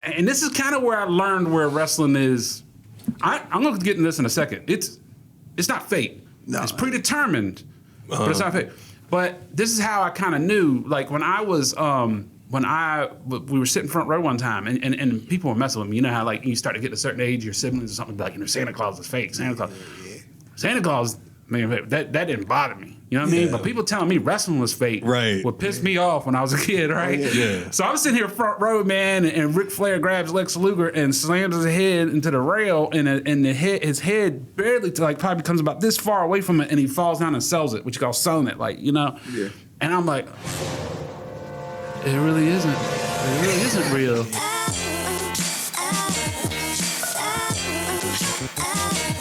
And this is kind of where I learned where wrestling is. I'm going to get into this in a second. It's not fate. No. It's predetermined, but it's not fate. But this is how I kind of knew. Like when I was, we were sitting front row one time, and people were messing with me. You know how like you start to get to a certain age, your siblings or something like, Santa Claus is fake. Santa Claus, man, that didn't bother me. You know what I mean? But people telling me wrestling was fake would piss me off when I was a kid, right? Yeah. So I was sitting here front row, man, and Ric Flair grabs Lex Luger and slams his head into the rail, and his head barely probably comes about this far away from it, and he falls down and sells it, which you call selling it, Yeah. And I'm like, it really isn't real.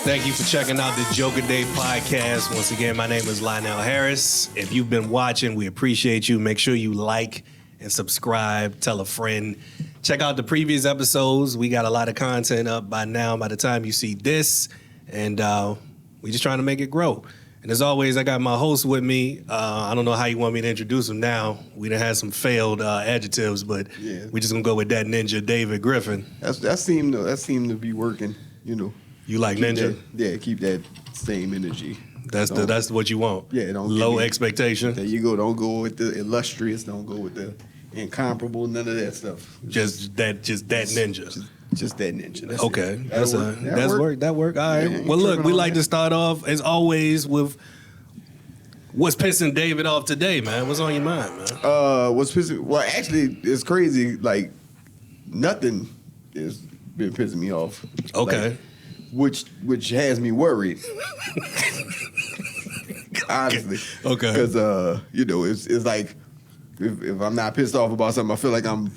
Thank you for checking out the Jokeaday podcast. Once again, my name is Lionel Harris. If you've been watching, we appreciate you. Make sure you like and subscribe. Tell a friend. Check out the previous episodes. We got a lot of content up by now, by the time you see this. And we're just trying to make it grow. And as always, I got my host with me. I don't know how you want me to introduce him now. We done had some failed adjectives, but we're just going to go with that ninja, David Griffin. That seemed to be working, you know. You like ninja? Keep that same energy. That's what you want. Yeah, don't low expectation. There you go. Don't go with the illustrious. Don't go with the incomparable. None of that stuff. Just that ninja. Just that ninja. That's okay. It. That work. All right. Yeah, well, look, we like to start off as always with what's pissing David off today, man. What's on your mind, man? What's pissing? Well, actually, it's crazy. Like nothing has been pissing me off. Okay. Which has me worried. Honestly. Okay. Because it's like if I'm not pissed off about something, I feel like I'm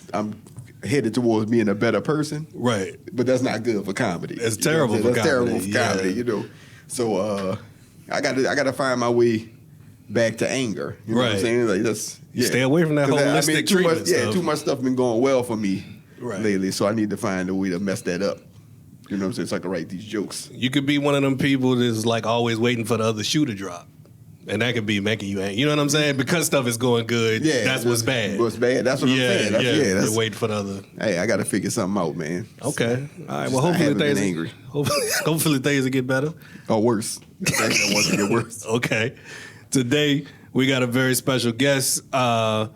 headed towards being a better person. Right. But that's not good for comedy. It's terrible for comedy. That's terrible for comedy, you know. So I gotta find my way back to anger. You know what I'm saying? Like that's stay away from that holistic treatment stuff. Too much stuff been going well for me lately, so I need to find a way to mess that up. You know what I'm saying? So I can write these jokes. You could be one of them people that's like always waiting for the other shoe to drop. And that could be making you angry. You know what I'm saying? Because stuff is going good, that's what's bad. What's bad? That's what I'm saying. You're waiting for the other. Hey, I got to figure something out, man. Okay. All right. Well, hopefully things will get better. Or worse. I want to get worse. Okay. Today, we got a very special guest. I'm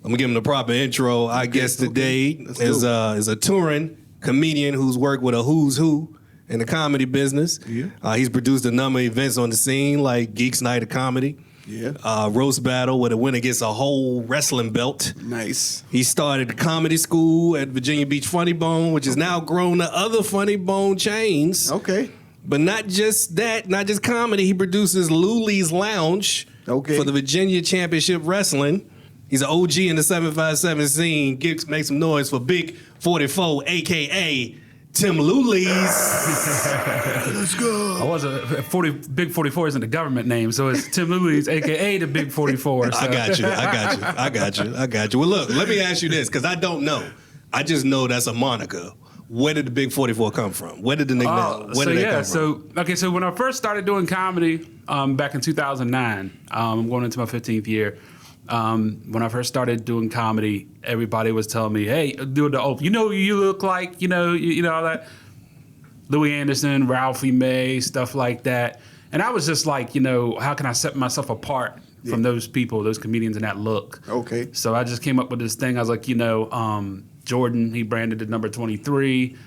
going to give him the proper intro. Our guest today is a touring comedian who's worked with a who's who in the comedy business. Yeah. He's produced a number of events on the scene like Geeks Night of Comedy. Yeah. Roast Battle where the winner gets a whole wrestling belt. Nice. He started the comedy school at Virginia Beach FunnyBone, which has now grown to other FunnyBone chains. Okay. But not just that, not just comedy. He produces Loulies Lounge for the Virginia Championship Wrestling. He's an OG in the 757 scene. Make some noise for Big 44, a.k.a. Tim Loulies. Let's go. I was Big 44 isn't the government name, so it's Tim Loulies, a.k.a. the Big 44. So. I got you. Well, look, let me ask you this, because I don't know. I just know that's a moniker. Where did the Big 44 come from? Where did the nickname come from? So when I first started doing comedy back in 2009, I'm going into my 15th year. When I first started doing comedy, everybody was telling me, "Hey, do the open. You know who you look like. You know all that. Louis Anderson, Ralphie May, stuff like that." And I was just like, how can I set myself apart from those people, those comedians, in that look? Okay. So I just came up with this thing. I was like, Jordan, he branded the number 23.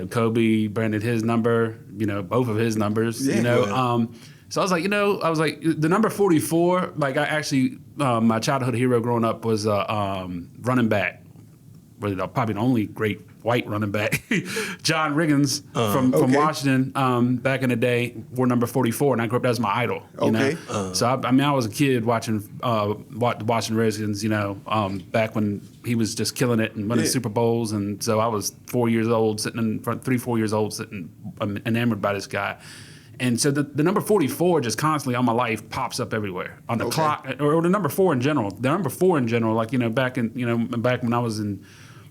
Kobe branded his number. Both of his numbers. Yeah. So I was like, the number 44, like I actually, my childhood hero growing up was running back, probably the only great white running back, John Riggins from Washington back in the day, wore number 44, and I grew up as my idol. So I was a kid watching Redskins, back when he was just killing it and winning Super Bowls, and so I was 4 years old, sitting in front, 4 years old, sitting enamored by this guy. And so the number 44 just constantly on my life pops up everywhere on the clock, or the number 4 in general. The number 4 in general, like back when I was in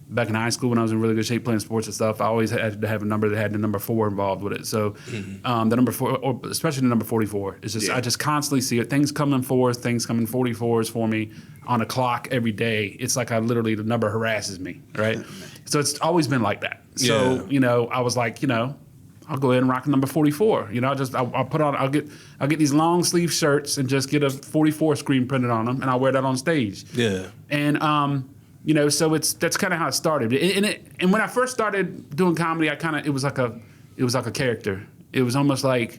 back in high school when I was in really good shape playing sports and stuff, I always had to have a number that had the number 4 involved with it. So the number 4, or especially the number 44, is just I just constantly see it. Things come in 4s, things come in 44s for me on a clock every day. It's like the number harasses me, right? So it's always been like that. So I was like, I'll go ahead and rock number 44. I'll get these long sleeve shirts and just get a 44 screen printed on them, and I'll wear that on stage. Yeah. And so that's kind of how it started. And when I first started doing comedy, it was like a character. It was almost like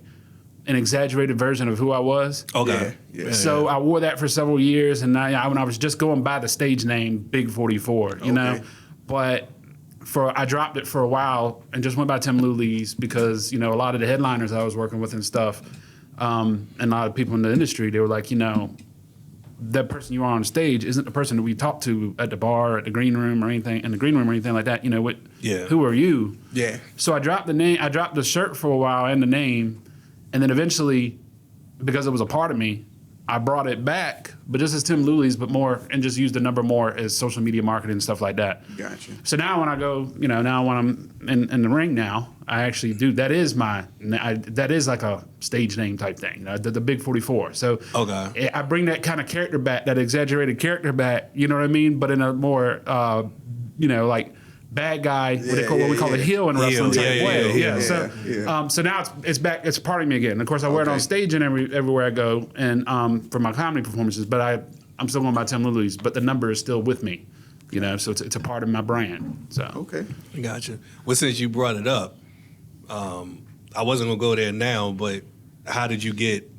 an exaggerated version of who I was. Okay. Yeah. So I wore that for several years, and when I was just going by the stage name Big 44, you know, but. I dropped it for a while and just went by Tim Loulies because, a lot of the headliners I was working with and stuff, and a lot of people in the industry, they were like, that person you are on stage isn't the person that we talk to at the bar, at the green room or anything, like that. Who are you? Yeah. So I dropped the name, I dropped the shirt for a while and the name, and then eventually, because it was a part of me, I brought it back, but just as Tim Loulies, but more, and just used the number more as social media marketing and stuff like that. Gotcha. So now when I go, now when I'm in the ring now, I actually do, that is like a stage name type thing, the Big 44. So I bring that kind of character back, that exaggerated character back, you know what I mean? But in a more, like, bad guy, what we call a heel in wrestling type way. So now it's back. It's part of me again. Of course, I wear it on stage and everywhere I go, and for my comedy performances. But I'm still going by Tim Loulies, but the number is still with me. So it's a part of my brand. So okay, gotcha. Well, since you brought it up, I wasn't gonna go there now, but how did you get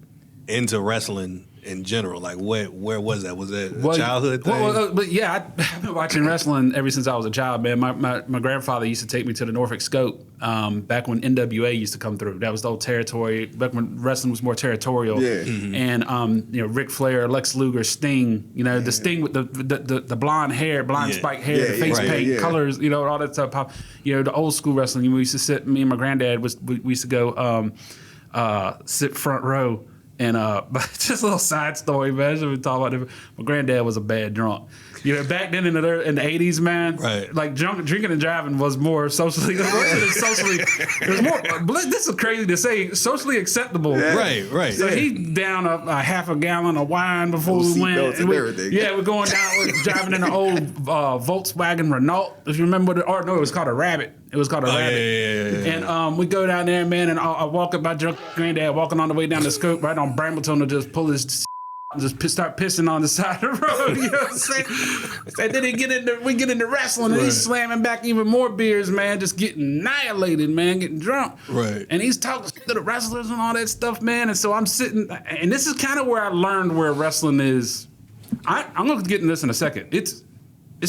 into wrestling in general? Like, where was that? Was that a childhood thing? But yeah, I've been watching wrestling ever since I was a child, man. My grandfather used to take me to the Norfolk Scope back when NWA used to come through. That was the old territory, back when wrestling was more territorial. Yeah. And, Ric Flair, Lex Luger, Sting, the Sting with the blonde hair, spiked hair, the face paint, colors, all that stuff. The old school wrestling, we used to sit, me and my granddad, we used to go sit front row. And but just a little side story, man. We talk about it. My granddad was a bad drunk. Back then in the 80s, man, right. Like drinking and driving was more socially. It was more. This is crazy to say. Socially acceptable. Yeah. Right. So he down a half a gallon of wine before we went. And everything. Yeah, we're going down. We're driving in an old Volkswagen Renault. If you remember it was called a Rabbit. It was called a Rabbit. Yeah. And we go down there, man, and I walk up my drunk granddad walking on the way down the scope right on Brambleton to just pull his start pissing on the side of the road. You know what I'm saying? And then we get into wrestling, and he's slamming back even more beers, man, just getting annihilated, man, getting drunk. Right. And he's talking to the wrestlers and all that stuff, man. And so I'm sitting, and this is kind of where I learned where wrestling is. I'm going to get into this in a second. It's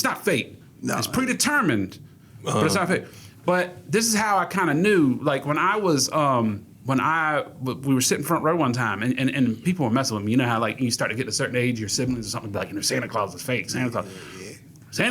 not fate. No. It's predetermined, but it's not fate. But this is how I kind of knew, like when I was, we were sitting front row one time and people were messing with me. You know how like you start to get to a certain age, your siblings or something, like, Santa Claus is fake. Santa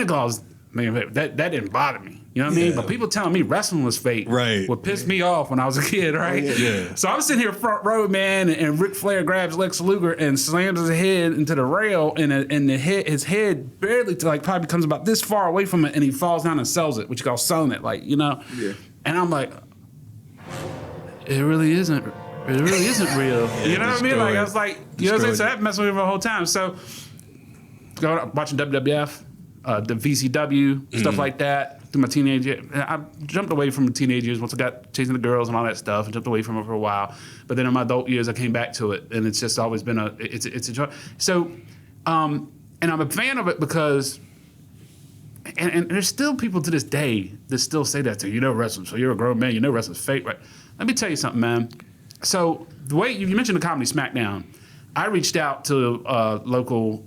Claus, man, that didn't bother me. You know what I mean? But people telling me wrestling was fake would piss me off when I was a kid, right? Yeah. So I'm sitting here front row, man, and Ric Flair grabs Lex Luger and slams his head into the rail, and his head barely probably comes about this far away from it, and he falls down and sells it, which you call selling it, Yeah. And I'm like, it really isn't real. You know what I mean? Like I was like, you know what I'm saying? So that messed with me the whole time. So watching WWF, the VCW, stuff like that. Through my teenage years, I jumped away from the teenage years once I got chasing the girls and all that stuff, and jumped away from it for a while. But then in my adult years, I came back to it, and it's just always been it's a joy. So, and I'm a fan of it because, and there's still people to this day that still say that to you. Wrestling, so you're a grown man, wrestling's fake, right? Let me tell you something, man. So the way you mentioned the Comedy Smackdown, I reached out to a local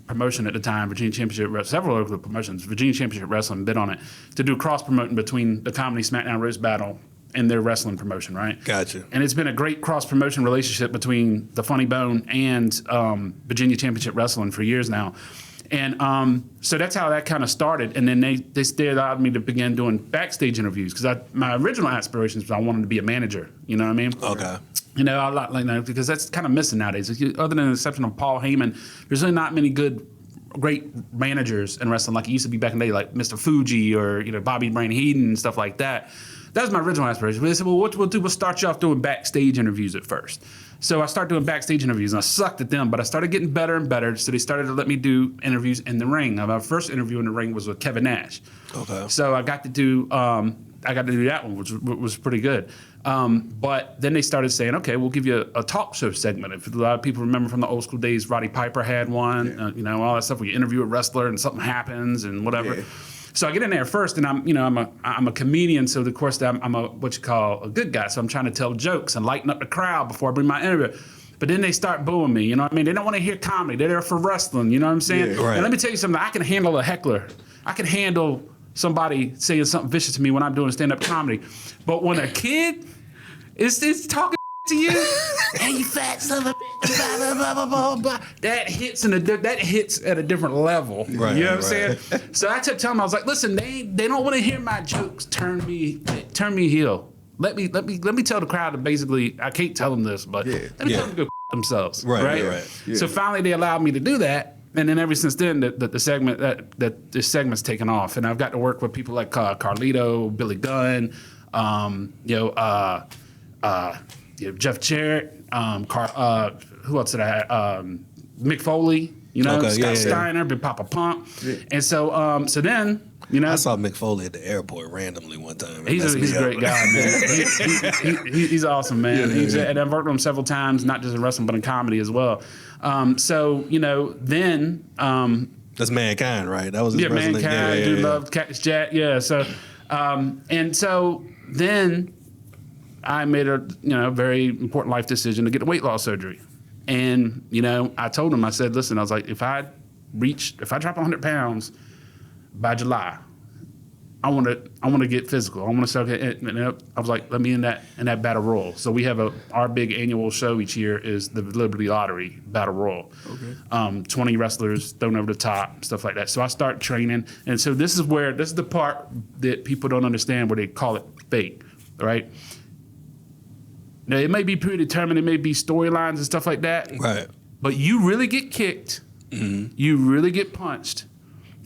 promotion at the time, Virginia Championship, several local promotions, Virginia Championship Wrestling, bid on it, to do cross-promoting between the Comedy Smackdown Roast Battle and their wrestling promotion, right? Gotcha. And it's been a great cross-promotion relationship between the FunnyBone and Virginia Championship Wrestling for years now. And so that's how that kind of started. And then they allowed me to begin doing backstage interviews because my original aspirations was I wanted to be a manager. You know what I mean? Okay. A lot like that because that's kind of missing nowadays. Other than the exception of Paul Heyman, there's really not many good great managers in wrestling, like it used to be back in the day, like Mr. Fuji or Bobby Brain Heenan and stuff like that. That was my original aspiration. But they said, well, what we'll do, we'll start you off doing backstage interviews at first. So I started doing backstage interviews, and I sucked at them, but I started getting better and better. So they started to let me do interviews in the ring. My first interview in the ring was with Kevin Nash. Okay. So I got to do that one, which was pretty good. But then they started saying, okay, we'll give you a talk show segment. If a lot of people remember from the old school days, Roddy Piper had one, all that stuff where you interview a wrestler and something happens and whatever. Yeah. So I get in there first, and I'm a comedian, so of course I'm a what you call a good guy. So I'm trying to tell jokes and lighten up the crowd before I bring my interview. But then they start booing me, you know what I mean? They don't want to hear comedy. They're there for wrestling, you know what I'm saying? Yeah, right. And let me tell you something. I can handle a heckler. I can handle somebody saying something vicious to me when I'm doing stand-up comedy. But when a kid is talking to you, hey, you fat son of a bitch, blah, blah, blah, blah, blah, that hits at a different level. Right, you know what I'm saying? So I kept telling them, I was like, listen, they don't want to hear my jokes. Turn me heel. Let me tell the crowd that basically, I can't tell them this, but let me tell them to go themselves. Right. Yeah. So finally they allowed me to do that. And then ever since then, the segment's taken off, and I've got to work with people like Carlito, Billy Gunn, Jeff Jarrett, who else did I have? Mick Foley, Scott Steiner, Big Papa Pump, and so then. I saw Mick Foley at the airport randomly one time. He's a great guy, man. He's awesome, man. And I've worked with him several times, not just in wrestling, but in comedy as well. Then... That's Mankind, right? That was his wrestling. Mankind, dude loved Cactus Jack, so... and so then I made a very important life decision to get a weight loss surgery. And, I told him, I said, listen, I was like, if I drop 100 pounds... by July, I want to get physical. I want to start getting. And I was like, let me in that battle royal. So we have our big annual show each year is the Liberty Lottery Battle Royal. Okay. 20 wrestlers thrown over the top, stuff like that. So I start training, and so this is the part that people don't understand where they call it fake, right? Now it may be predetermined, it may be storylines and stuff like that, right? But you really get kicked, you really get punched.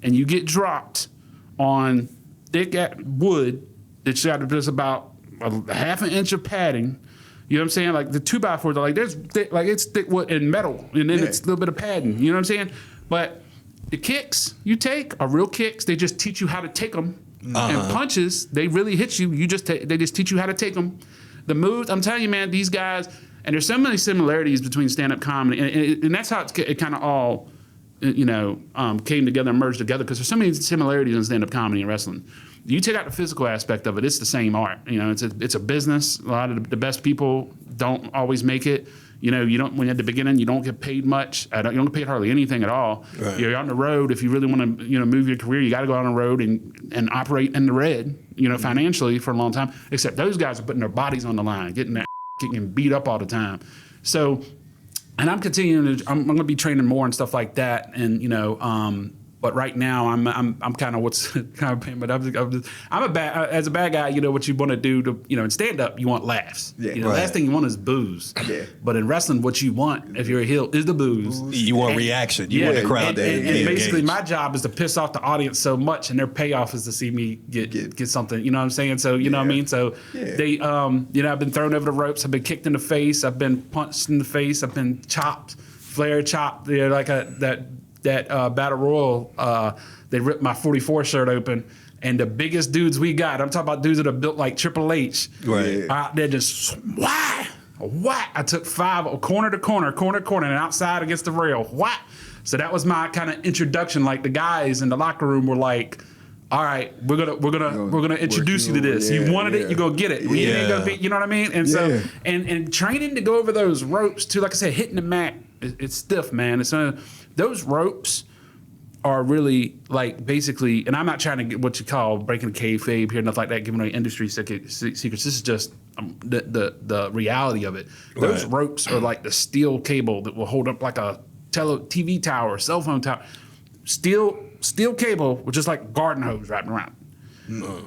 And you get dropped on thick wood that's got just about a half an inch of padding. You know what I'm saying? Like the 2x4s are like it's thick wood and metal, and then it's a little bit of padding. You know what I'm saying? But the kicks you take are real kicks. They just teach you how to take them. And punches, they really hit you. They just teach you how to take them. The moves, I'm telling you, man, these guys, and there's so many similarities between stand-up comedy, and that's how it kind of all. Came together and merged together because there's so many similarities in stand-up comedy and wrestling. You take out the physical aspect of it, it's the same art. It's a business. A lot of the best people don't always make it. You don't when you're at the beginning, you don't get paid much. You don't get paid hardly anything at all. Right. You're on the road. If you really want to, move your career, you got to go on the road and operate in the red, financially for a long time. Except those guys are putting their bodies on the line, getting beat up all the time. So. And I'm continuing to. I'm going to be training more and stuff like that. And but right now I'm kind of what's kind of pain. But I'm a bad as a bad guy. What you want to do to in stand up, you want laughs. Yeah. Last thing you want is booze. Yeah. But in wrestling, what you want if you're a heel is the booze. You want reaction. You want the crowd to and basically, my job is to piss off the audience so much, and their payoff is to see me get something. You know what I'm saying? So what I mean. So they I've been thrown over the ropes. I've been kicked in the face. I've been punched in the face. I've been chopped, flare chopped. That battle royal, they ripped my 44 shirt open, and the biggest dudes we got, I'm talking about dudes that are built like Triple H, right? Out there just whack. I took 5 corner to corner, and outside against the rail, whack. So that was my kind of introduction. Like the guys in the locker room were like, all right, we're gonna introduce you to this. You wanted it, you're gonna get it. We ain't gonna be, you know what I mean? And so and training to go over those ropes too, like I said, hitting the mat, it's stiff, man. Those ropes are really like basically, and I'm not trying to get what you call breaking kayfabe here, nothing like that, giving away industry secrets. This is just the reality of it. Those ropes are like the steel cable that will hold up like a TV tower, cell phone tower. Steel cable with just like garden hose wrapped around.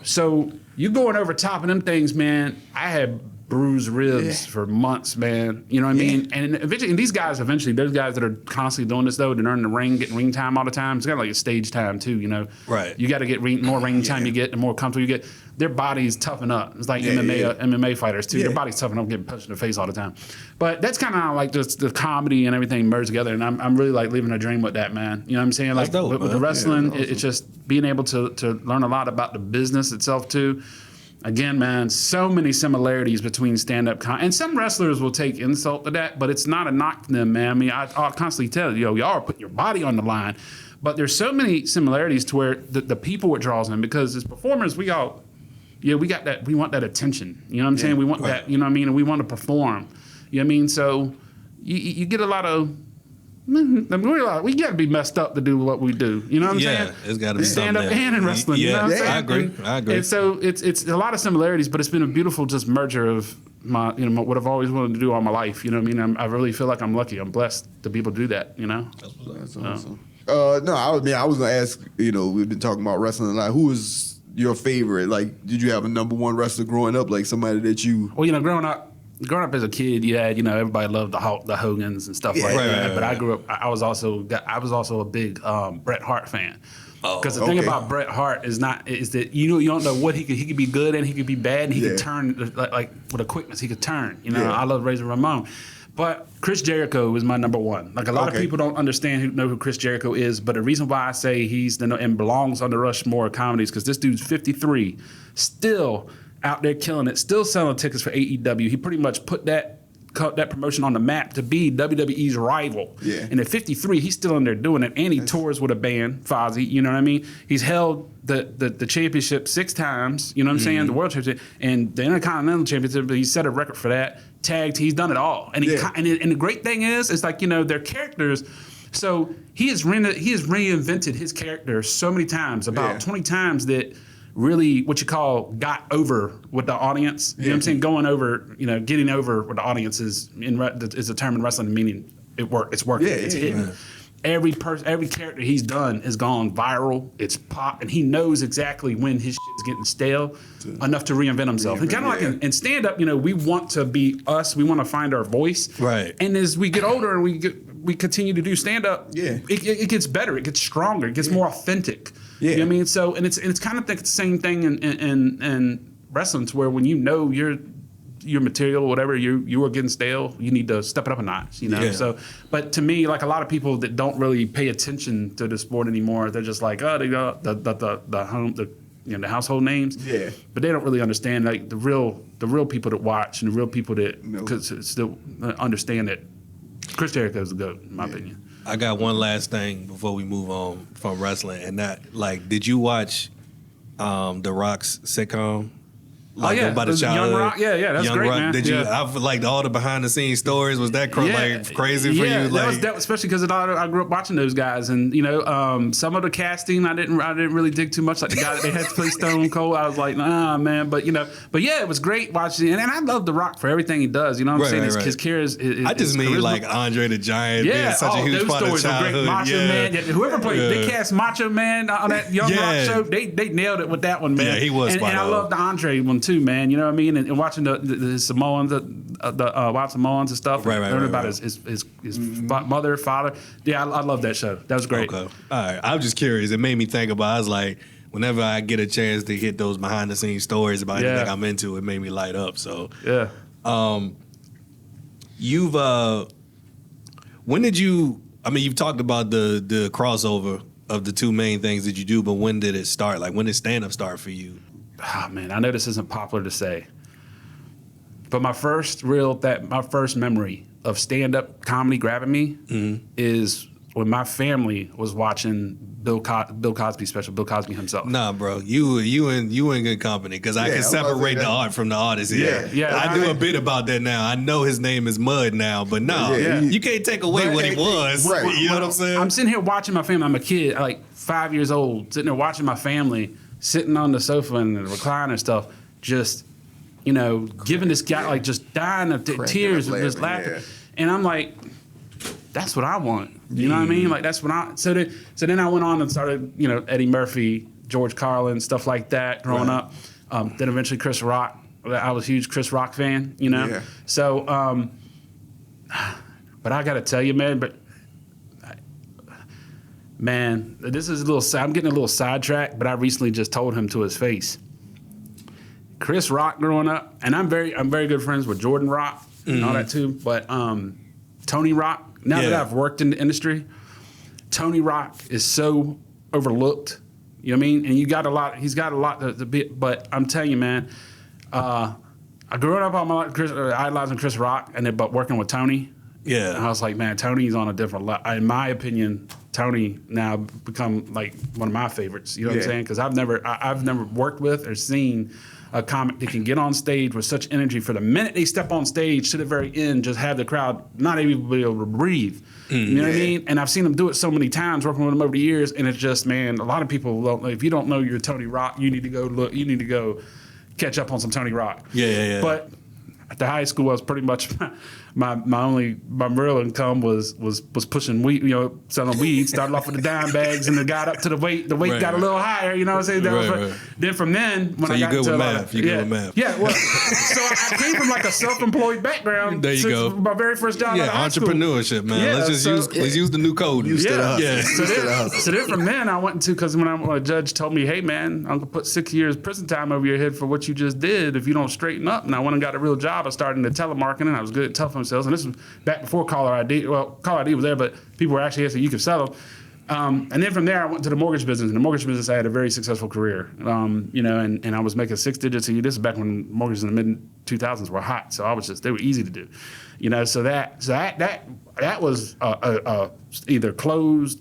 So you going over top of them things, man. I had bruised ribs for months, man. You know what I mean? And eventually, and these guys, those guys that are constantly doing this though, they're in the ring, getting ring time all the time. It's kind of like a stage time too, you know. Right. You got to get more ring time you get, the more comfortable you get. Their bodies toughen up. It's like MMA fighters too. Their bodies toughen up, getting punched in the face all the time. But that's kind of like just the comedy and everything merged together. And I'm really like living a dream with that, man. You know what I'm saying? Like dope, with the wrestling, it's just being able to learn a lot about the business itself too. Again, man, so many similarities between stand-up and some wrestlers will take insult to that, but it's not a knock to them, man. I mean, I'll constantly tell you, y'all are putting your body on the line, but there's so many similarities to where the people it draws them, because as performers, we got that, we want that attention. You know what I'm saying? We want that, you know what I mean? And we want to perform. You know what I mean? So you get a lot of, we got to be messed up to do what we do. You know what I'm saying? Yeah, it's got to be stand up something and in wrestling. Yeah, you know what I'm saying? I agree. And so it's a lot of similarities, but it's been a beautiful just merger of my, you know, what I've always wanted to do all my life. You know what I mean? I really feel like I'm lucky. I'm blessed to be able to do that. You know? That's awesome. No, I was gonna ask. You know, we've been talking about wrestling a lot. Who was your favorite? Like, did you have a number one wrestler growing up? Like somebody that you? Well, you know, growing up as a kid, you had, you know, everybody loved the Hogans and stuff like that. Right. But I grew up. I was also a big Bret Hart fan. Because the thing about Bret Hart is that you don't know what he could be good and he could be bad, and he could turn like with a quickness. He could turn. You know, I love Razor Ramon. But Chris Jericho was my number one. Like a lot of people don't know who Chris Jericho is, but the reason why I say he's and belongs on the Rushmore of comedies, because this dude's 53, still out there killing it, still selling tickets for AEW. He pretty much put that promotion on the map to be WWE's rival. Yeah. And at 53, he's still in there doing it, and he tours with a band, Fozzy. You know what I mean? He's held the championship 6 times. You know what I'm saying? The world championship and the Intercontinental Championship. But he set a record for that. Tagged, he's done it all. And and the great thing is like, you know, their characters. So he has reinvented his character so many times, about 20 times, that really what you call got over with the audience. You know what I'm saying? Going over, you know, getting over with the audience is a term in wrestling, meaning it's working. It's hitting. Every character he's done has gone viral. It's pop, and he knows exactly when his shit's getting stale enough to reinvent himself. And kind of like in stand-up, you know, we want to be us. We want to find our voice. Right. And as we get older and we continue to do stand-up, it gets better. It gets stronger. It gets more authentic. Yeah. You know what I mean? So, and it's kind of the same thing in wrestling, to where when you know your material, whatever, you are getting stale, you need to step it up a notch, you know. Yeah. So, but to me, like a lot of people that don't really pay attention to the sport anymore, they're just like, oh, they got the household names. Yeah. But they don't really understand, like the real people that watch and the real people that still understand that Chris Jericho is the GOAT, in my opinion. I got one last thing before we move on from wrestling, and that, like, did you watch The Rock's sitcom? Like, about the childhood. Young Rock, that's Young great, Rock, man. Did you? I like all the behind the scenes stories. Was that crazy for you? Like, that was especially because I grew up watching those guys, and you know, some of the casting I didn't really dig too much. Like the guy that they had to play Stone Cold, I was like, nah, man. But you know, it was great watching, and I love The Rock for everything he does. You know what I'm saying? His career is I just mean charisma. Like Andre the Giant being such a huge part of childhood. Macho Man, whoever played, they cast Macho Man on that Young Rock show. They nailed it with that one, man. Yeah, he was. And I love the Andre one too, man. You know what I mean? And watching the Samoans, Wild Samoans and stuff, learning about his mother, father. Yeah, I love that show. That was great. Okay. All right. I was just curious. It made me think about. I was like, whenever I get a chance to hit those behind the scenes stories about anything I'm into, it made me light up. So yeah. You've when did you? I mean, you've talked about the crossover of the two main things that you do, but when did it start? Like, when did stand up start for you? Oh, man, I know this isn't popular to say, but my first memory of stand-up comedy grabbing me is when my family was watching Bill Cosby special, Bill Cosby himself. Nah, bro, you in good company, because I can separate the art from the artist here. Yeah, I do a bit about that now. I know his name is Mud now, but you can't take away what he was. Right. You know what I'm saying? I'm sitting here watching my family. I'm a kid, like 5 years old, sitting there watching my family, sitting on the sofa and the recliner stuff, just, you know, giving this guy, like, just dying of tears of just laughter. And I'm like, that's what I want. You know what I mean? Like, that's what so then I went on and started, you know, Eddie Murphy, George Carlin, stuff like that growing up. Then eventually Chris Rock. I was a huge Chris Rock fan, you know. Yeah. So, but I got to tell you, man. Man, this is a little. I'm getting a little sidetracked, but I recently just told him to his face. Chris Rock growing up, and I'm very good friends with Jordan Rock and all that too. But Tony Rock. Now that I've worked in the industry, Tony Rock is so overlooked. You know what I mean? And he's got a lot to be, but I'm telling you, man, I grew up on my idolizing Chris Rock, but working with Tony. Yeah. And I was like, man, Tony's on a different level. In my opinion, Tony now become like one of my favorites. You know what I'm saying? Because I've never worked with or seen a comic that can get on stage with such energy for the minute they step on stage to the very end, just have the crowd not even be able to breathe. You know what I mean? And I've seen them do it so many times, working with them over the years, and it's just, man, a lot of people don't. If you don't know you're Tony Rock, you need to go look. You need to go catch up on some Tony Rock. Yeah. But at the high school, I was pretty much my real income was pushing weed, selling weed. Started off with the dime bags, and it got up to the weight. The weight got a little higher, you know what I'm saying? Then from then, when I got into math. You good with math. Yeah, well, so I came from like a self-employed background. There you go. My very first job. Yeah, out of high school. Entrepreneurship, man. Yeah, let's use the new code. So then from then I went into, because when a judge told me, hey man, I'm gonna put 6 years prison time over your head for what you just did if you don't straighten up. And I went and got a real job. I started in the telemarketing. I was good at telephone sales, and this was back before caller ID. Well, caller ID was there, but people were actually asking you could sell them. And then from there, I went to the mortgage business. In the mortgage business, I had a very successful career. And I was making 6 digits a year. This is back when mortgages in the mid 2000s were hot, so they were easy to do. So that was either closed.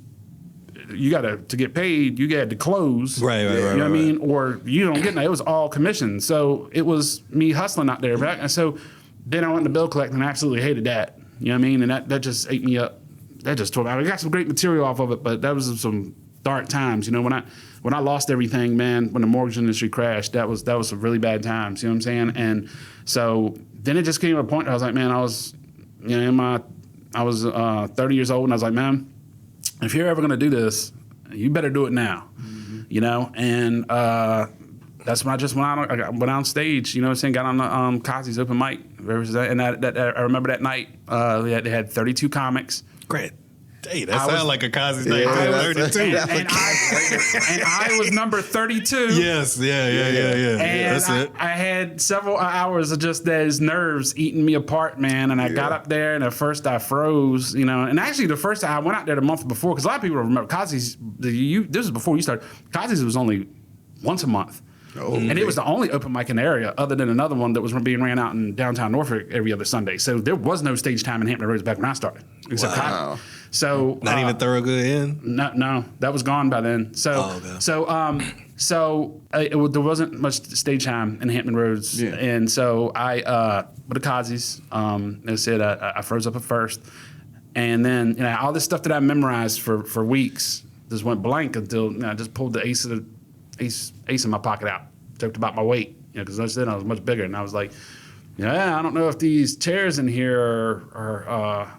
You got to get paid. You had to close. Right. You know what I mean? Or you don't get that. It was all commission. So it was me hustling out there. Right? And so then I went to bill collecting and I absolutely hated that. You know what I mean? And that just ate me up. That just tore me. I got some great material off of it, but that was some dark times. When I lost everything, man, when the mortgage industry crashed, that was some really bad times. You know what I'm saying? And so then it just came to a point where I was like, man, I was 30 years old, and I was like, man, if you're ever gonna do this, you better do it now. And that's when I just went on stage. You know what I'm saying? Got on the Cosby's open mic, and I remember that night they had 32 comics. Great. Hey, that sounds like a Cosby's night. And I was number 32. Yes, yeah. And that's it. I had several hours of just those nerves eating me apart, man. And I got up there, and at first I froze, And actually, the first time I went out there the month before, because a lot of people don't remember Cosby's. This was before you started. Cosby's was only once a month. Oh, and it was the only open mic in the area, other than another one that was being ran out in downtown Norfolk every other Sunday. So there was no stage time in Hampton Roads back when I started, except wow. So not even Thoroughgood Inn. No, that was gone by then. So there wasn't much stage time in Hampton Roads, and so I with the Cosby's, they said I froze up at first, and then all this stuff that I memorized for weeks just went blank until I just pulled the ace in my pocket out, joked about my weight, because I said I was much bigger, and I was like, I don't know if these chairs in here are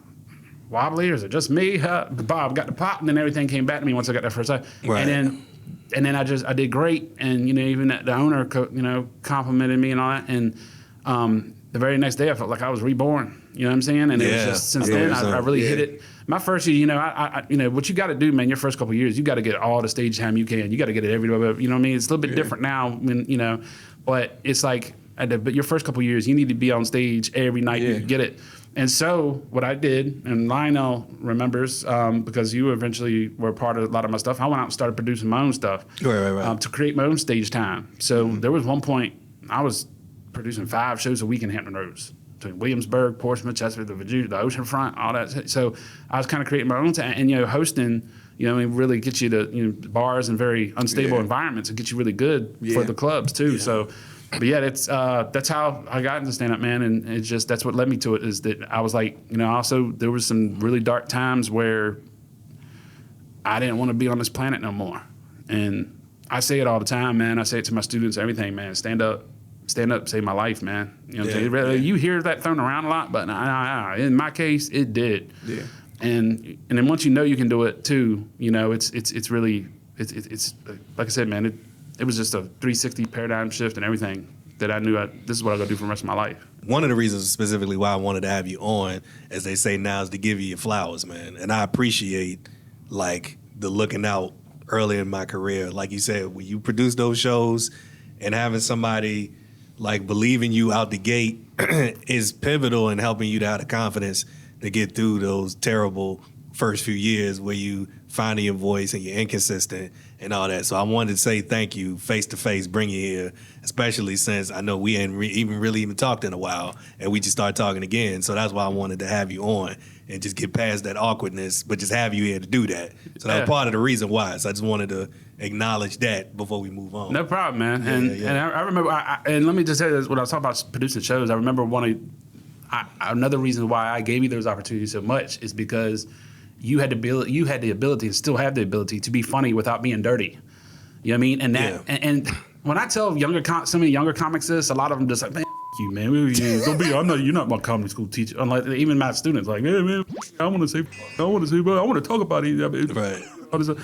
wobbly or is it just me? Bob got the pop, and then everything came back to me once I got that first time. Right. And then I did great, and even the owner complimented me and all that, and the very next day I felt like I was reborn. You know what I'm saying? And it was just since then I really hit it. My first year, I what you got to do, man. Your first couple of years, you got to get all the stage time you can. You got to get it everywhere. You know what I mean? It's a little bit different now, but it's like but your first couple of years, you need to be on stage every night. You get it. And so what I did, and Lionel remembers, because you eventually were a part of a lot of my stuff, I went out and started producing my own stuff to create my own stage time. So there was one point I was producing 5 shows a week in Hampton Roads, between Williamsburg, Portsmouth, Chesapeake, the oceanfront, all that. So I was kind of creating my own time, and hosting, really gets you to bars and very unstable environments and get you really good for the clubs too. So. But that's how I got into stand-up, man, and it's just that's what led me to it. Is that I was like, also there was some really dark times where I didn't want to be on this planet no more, and I say it all the time, man. I say it to my students, everything, man. Stand up, saved my life, man. What I'm saying? You hear that thrown around a lot, but in my case, it did. Yeah. And then once you can do it too, it's really like I said, man. It was just a 360 paradigm shift and everything that I knew this is what I'm gonna do for the rest of my life. One of the reasons specifically why I wanted to have you on, as they say now, is to give you your flowers, man. And I appreciate like the looking out early in my career. Like you said, when you produce those shows and having somebody like believing you out the gate is pivotal in helping you to have the confidence to get through those terrible first few years where you finding your voice and you're inconsistent and all that. So I wanted to say thank you face to face, bring you here, especially since I know we ain't even talked in a while and we just started talking again. So that's why I wanted to have you on and just get past that awkwardness, but just have you here to do that. So that was part of the reason why. So I just wanted to acknowledge that before we move on. No problem, man. And I remember, and let me just say this, when I was talking about producing shows, I remember another reason why I gave you those opportunities so much is because you had the ability and still have the ability to be funny without being dirty. You know what I mean? And that and when I tell some of the younger comics this, a lot of them just like, man, you, man. Don't be. You're not my comedy school teacher. Unlike even my students, like, hey, man, I want to talk about it. Right.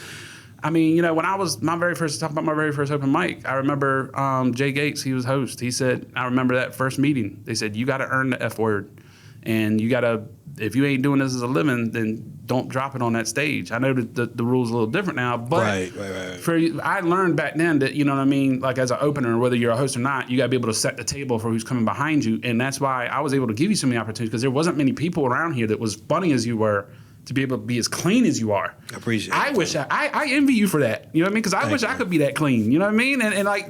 I mean, you know, when I was talking about my very first open mic, I remember Jay Gates, he was host. He said, I remember that first meeting. They said, you got to earn the F word. And you got to, if you ain't doing this as a living, then don't drop it on that stage. I know that the rule's a little different now, but right. I learned back then that, you know what I mean, like as an opener, whether you're a host or not, you got to be able to set the table for who's coming behind you. And that's why I was able to give you so many opportunities, because there wasn't many people around here that was funny as you were, to be able to be as clean as you are. I appreciate it. I wish I envy you for that. You know what I mean? Because I wish I could be that clean. You know what I mean? And like,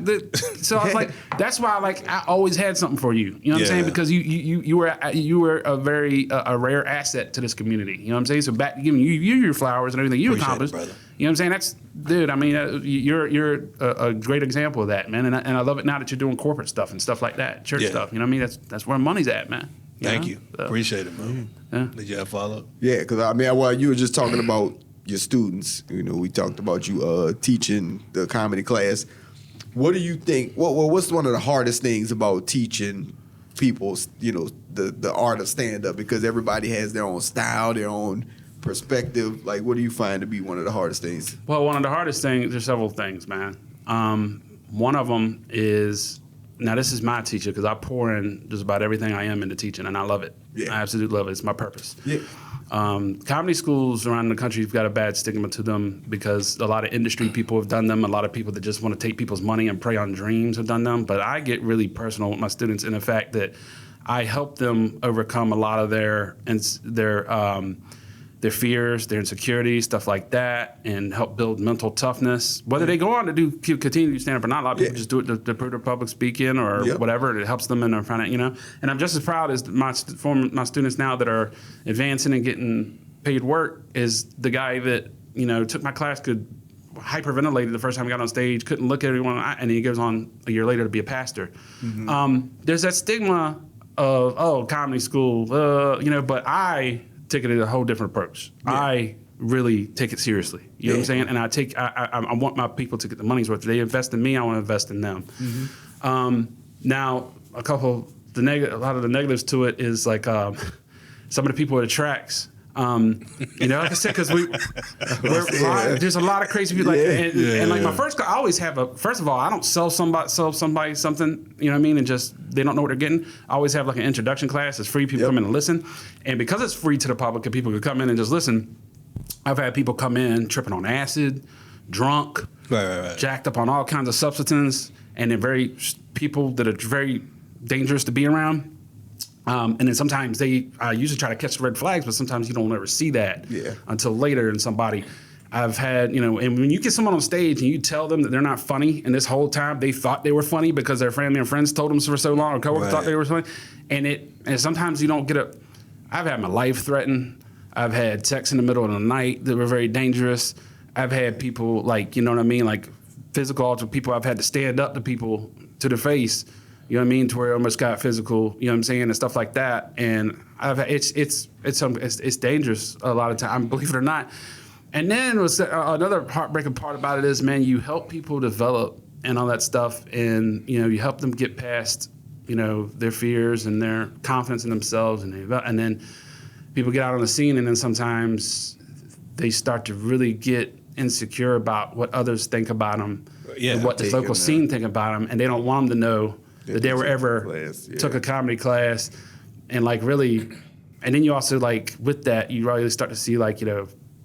so I was like, that's why I always had something for you. You know what I'm saying? Because you were a very a rare asset to this community. You know what I'm saying? So back giving you your flowers and everything you accomplished. You know what I'm saying? That's, dude. I mean, you're a great example of that, man. And I love it now that you're doing corporate stuff and stuff like that, church stuff. You know what I mean? That's where money's at, man. Thank you. Appreciate it, bro. Yeah. Did you have follow-up? Yeah, because I mean, while you were just talking about your students, you know, we talked about you teaching the comedy class. What do you think? What's one of the hardest things about teaching people, you know, the art of stand-up? Because everybody has their own style, their own perspective. Like, what do you find to be one of the hardest things? Well, one of the hardest things, there's several things, man. One of them is, now this is my teacher, because I pour in just about everything I am into teaching, and I love it. Yeah. I absolutely love it. It's my purpose. Yeah. Comedy schools around the country have got a bad stigma to them because a lot of industry people have done them. A lot of people that just want to take people's money and prey on dreams have done them. But I get really personal with my students in the fact that I help them overcome a lot of their fears, their insecurities, stuff like that, and help build mental toughness. Whether they go on to continue to do stand-up or not, a lot of people just do it to prove their public speaking or whatever. It helps them in their front, you know. And I'm just as proud as my students now that are advancing and getting paid work is the guy that, you know, took my class, could hyperventilated the first time he got on stage, couldn't look at everyone, and he goes on a year later to be a pastor. Mm-hmm. There's that stigma of, comedy school, you know, but I take it a whole different approach. Yeah. I really take it seriously. You know what I'm saying? And I want my people to get the money's worth. If they invest in me, I want to invest in them. Mm-hmm. Now, a lot of the negatives to it is like some of the people at the tracks. You know, like I said, because there's a lot of crazy people. Like, and like my first, I always have first of all, I don't sell somebody something, you know what I mean, and just they don't know what they're getting. I always have like an introduction class. It's free. People come in and listen, and because it's free to the public and people can come in and just listen, I've had people come in tripping on acid, drunk, jacked up on all kinds of substances, and they're people that are very dangerous to be around. And then sometimes I usually try to catch the red flags, but sometimes you don't ever see that until later in somebody. I've had, you know, and when you get someone on stage and you tell them that they're not funny, and this whole time they thought they were funny because their family and friends told them for so long, or coworkers thought they were funny, and sometimes you don't get I've had my life threatened. I've had sex in the middle of the night that were very dangerous. I've had people like, you know what I mean, like physical alter people. I've had to stand up to people to the face. You know what I mean? To where it almost got physical, you know what I'm saying, and stuff like that. And it's dangerous a lot of time, believe it or not. And then another heartbreaking part about it is, man, you help people develop and all that stuff, and you know, you help them get past, you know, their fears and their confidence in themselves, and then people get out on the scene, and then sometimes they start to really get insecure about what others think about them, and what the local scene think about them, and they don't want them to know that they were ever took a comedy class, and like really, and then you also like with that you really start to see like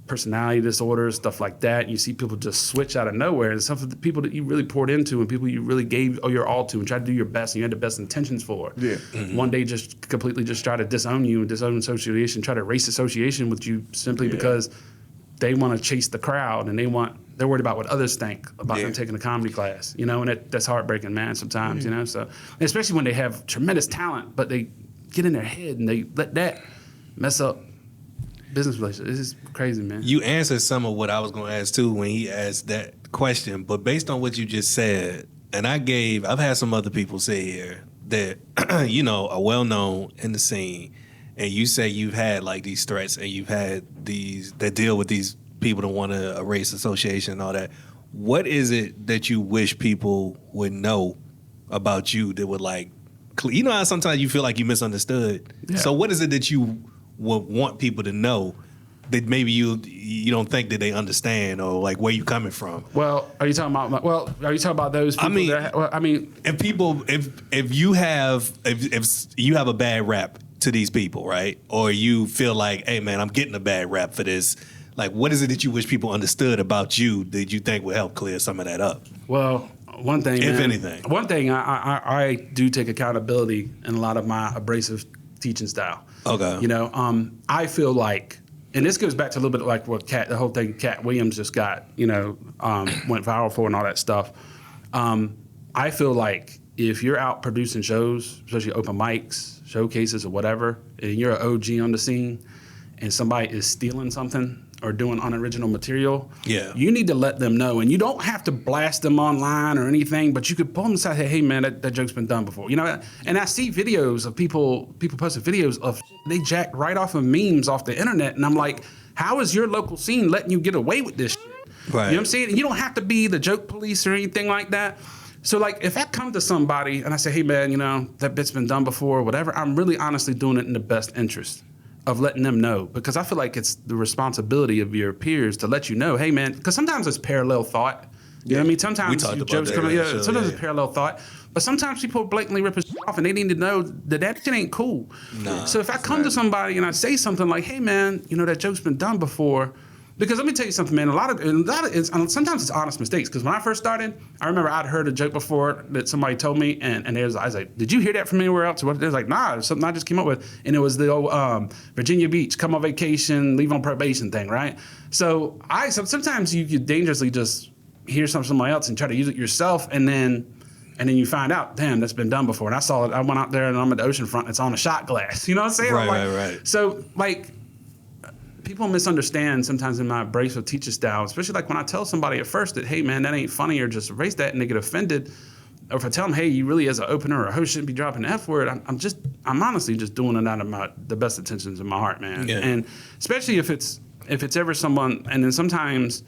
personality disorders, stuff like that. You see people just switch out of nowhere, and some of the people that you really poured into and people you really gave your all to and tried to do your best and you had the best intentions for. Yeah. Mm-hmm. One day just completely just try to disown you and disown association, try to erase association with you simply because they want to chase the crowd and they're worried about what others think about them taking a comedy class, and that's heartbreaking, man, sometimes, so especially when they have tremendous talent, but they get in their head and they let that mess up business relationships. This is crazy, man. You answered some of what I was going to ask too when he asked that question, but based on what you just said, and I've had some other people say here that are well known in the scene, and you say you've had like these threats and you've had these that deal with these people that want to erase association and all that. What is it that you wish people would know about you that would like? How sometimes you feel like you misunderstood. Yeah. So what is it that you would want people to know that maybe you don't think that they understand, or like where you coming from? Well, are you talking about those people? If you have a bad rap to these people, right? Or you feel like, hey man, I'm getting a bad rap for this. Like, what is it that you wish people understood about you that you think would help clear some of that up? Well, one thing, if man, anything, I do take accountability in a lot of my abrasive teaching style. Okay. I feel like, and this goes back to a little bit like what the whole thing Cat Williams just got, went viral for and all that stuff. I feel like if you're out producing shows, especially open mics, showcases or whatever, and you're an OG on the scene and somebody is stealing something or doing unoriginal material, you need to let them know. And you don't have to blast them online or anything, but you could pull them aside and say, hey man, that joke's been done before. And I see videos of people posting videos of they jacked right off of memes off the internet. And I'm like, how is your local scene letting you get away with this shit? Right. You know what I'm saying? And you don't have to be the joke police or anything like that. So like if I come to somebody and I say, hey man, that bit's been done before or whatever, I'm really honestly doing it in the best interest of letting them know, because I feel like it's the responsibility of your peers to let you know, hey man, because sometimes it's parallel thought. You know what I mean? Sometimes jokes come sometimes it's parallel thought, but sometimes people blatantly rip us off and they need to know that shit ain't cool. Nah, so if I come to somebody and I say something like, hey man, that joke's been done before, because let me tell you something, man, sometimes it's honest mistakes, because when I first started, I remember I'd heard a joke before that somebody told me, and I was like, did you hear that from anywhere else? Or what? They was like, nah, it's something I just came up with, and it was the old Virginia Beach, come on vacation, leave on probation thing, right? So sometimes you could dangerously just hear somebody else and try to use it yourself, and then you find out, damn, that's been done before. And I saw it, I went out there and I'm at the ocean front, it's on a shot glass, you know what I'm saying? Right. So like, people misunderstand sometimes in my abrasive teacher style, especially like when I tell somebody at first that, hey man, that ain't funny, or just erase that, and they get offended. Or if I tell them, hey, you really as an opener or a host shouldn't be dropping the F word, I'm honestly just doing it out of the best intentions in my heart, man. Yeah. And especially if it's ever someone, and then sometimes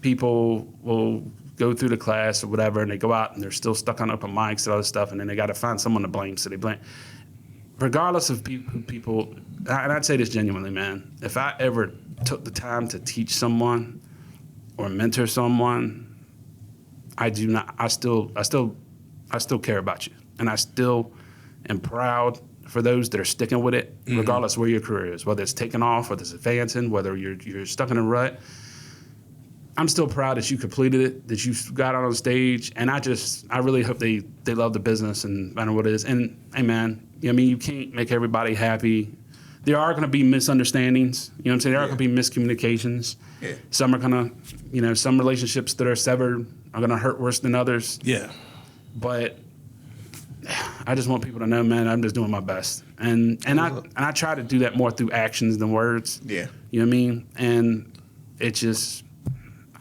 people will go through the class or whatever, and they go out and they're still stuck on open mics and other stuff, and then they got to find someone to blame, so they blame. Regardless of people, and I'd say this genuinely, man, if I ever took the time to teach someone or mentor someone, I still care about you. And I still am proud for those that are sticking with it, regardless of where your career is, whether it's taking off, whether it's advancing, whether you're stuck in a rut. I'm still proud that you completed it, that you got out on stage, and I really hope they love the business and I know what it is. And hey man, you can't make everybody happy. There are going to be misunderstandings. You know what I'm saying? There are going to be miscommunications. Yeah. Some are going to, some relationships that are severed are going to hurt worse than others. Yeah. But I just want people to know, man, I'm just doing my best. And I try to do that more through actions than words. Yeah. You know what I mean? And it just,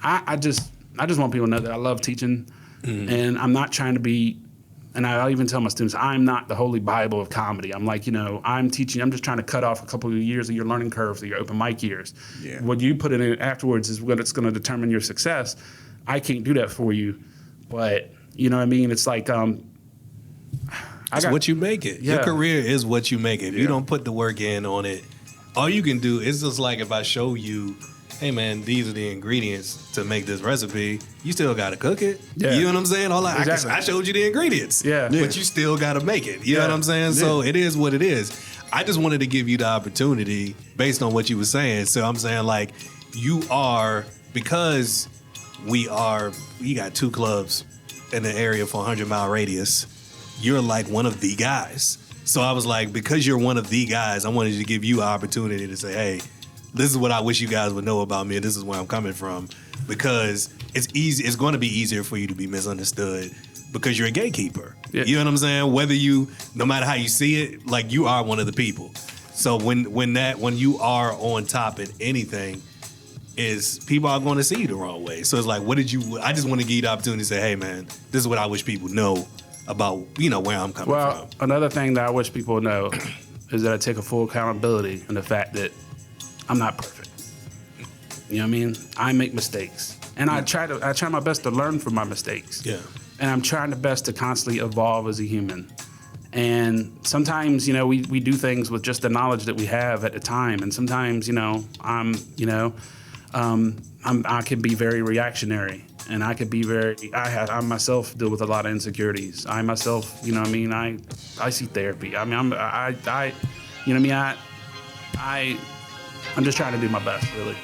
I just want people to know that I love teaching, and I'm not trying to be, and I even tell my students, I'm not the holy Bible of comedy. I'm like, I'm teaching, I'm just trying to cut off a couple of years of your learning curve, of your open mic years. Yeah. What you put in it afterwards is what it's going to determine your success. I can't do that for you, but you know what I mean? It's like, it's what you make it. Yeah. Your career is what you make it. If you don't put the work in on it, all you can do is just like if I show you hey man, these are the ingredients to make this recipe. You still gotta cook it. Yeah. You know what I'm saying? Exactly. I showed you the ingredients. Yeah. But you still gotta make it. You know what I'm saying? So it is what it is. I just wanted to give you the opportunity based on what you were saying. So I'm saying like you are, because we got 2 clubs in the area for 100-mile radius. You're like one of the guys. So I was like, because you're one of the guys, I wanted to give you an opportunity to say, hey, this is what I wish you guys would know about me, and this is where I'm coming from. Because it's going to be easier for you to be misunderstood because you're a gatekeeper. Yeah. You know what I'm saying? No matter how you see it, like you are one of the people. So when you are on top in anything, is people are going to see you the wrong way. So it's like, I just want to give you the opportunity to say, hey man, this is what I wish people know about, where I'm coming from. Well, another thing that I wish people know is that I take a full accountability in the fact that I'm not perfect. You know what I mean? I make mistakes. And I try my best to learn from my mistakes. Yeah. And I'm trying the best to constantly evolve as a human. And sometimes, we do things with just the knowledge that we have at the time. And sometimes, I can be very reactionary. And I could be I myself deal with a lot of insecurities. I myself, I see therapy. I mean, I'm just trying to do my best, really.